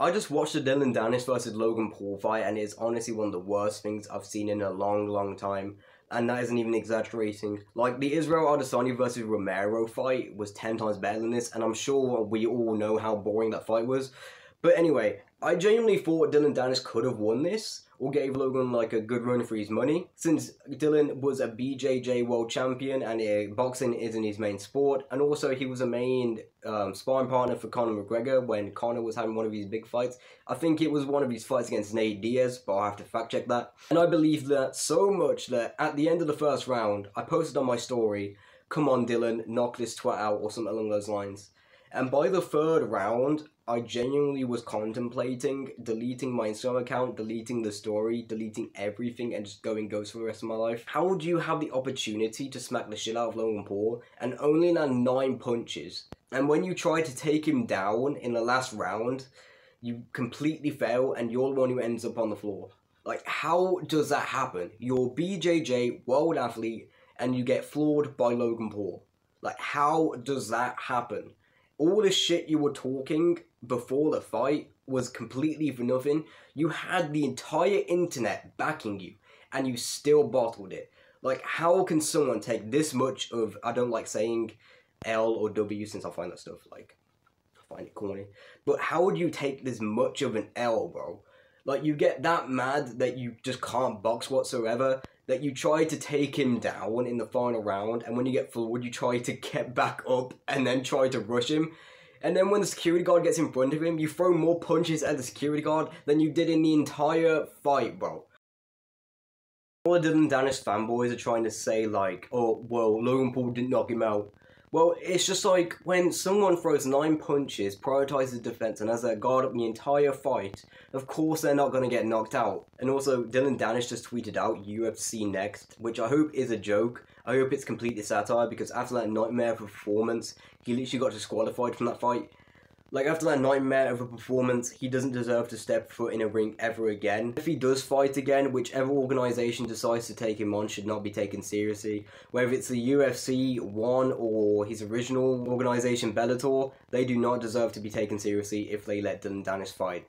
I just watched the Dillion Danis versus Logan Paul fight, and it's honestly one of the worst things I've seen in a long time. And that isn't even exaggerating. Like, the Israel Adesanya versus Romero fight was 10 times better than this, and I'm sure we all know how boring that fight was. But anyway, I genuinely thought Dillion Danis could have won this, or gave Logan like a good run for his money, since Dillion was a BJJ world champion and boxing isn't his main sport, and also he was a main sparring partner for Conor McGregor when Conor was having one of his big fights. I think it was one of his fights against Nate Diaz, but I'll have to fact check that. And I believe that so much that at the end of the first round, I posted on my story, "Come on Dillion, knock this twat out," or something along those lines. And by the third round, I genuinely was contemplating deleting my Instagram account, deleting the story, deleting everything, and just going ghost for the rest of my life. How would you have the opportunity to smack the shit out of Logan Paul and only land 9 punches? And when you try to take him down in the last round, you completely fail and you're the one who ends up on the floor. Like, how does that happen? You're a BJJ world athlete and you get floored by Logan Paul. Like, how does that happen? All the shit you were talking before the fight was completely for nothing. You had the entire internet backing you, and you still bottled it. Like, how can someone take this much of, I don't like saying L or W since I find that stuff, like, I find it corny. But how would you take this much of an L, bro? Like, you get that mad that you just can't box whatsoever, that you try to take him down in the final round, and when you get forward, you try to get back up and then try to rush him. And then when the security guard gets in front of him, you throw more punches at the security guard than you did in the entire fight, bro. All the Dillion Danis fanboys are trying to say, like, oh, well, Logan Paul didn't knock him out. Well, it's just like, when someone throws 9 punches, prioritizes defense, and has their guard up the entire fight, of course they're not going to get knocked out. And also, Dillion Danis just tweeted out, UFC next, which I hope is a joke. I hope it's completely satire, because after that nightmare of a performance, he literally got disqualified from that fight. Like, after that nightmare of a performance, he doesn't deserve to step foot in a ring ever again. If he does fight again, whichever organisation decides to take him on should not be taken seriously. Whether it's the UFC 1 or his original organisation Bellator, they do not deserve to be taken seriously if they let Dillion Danis fight.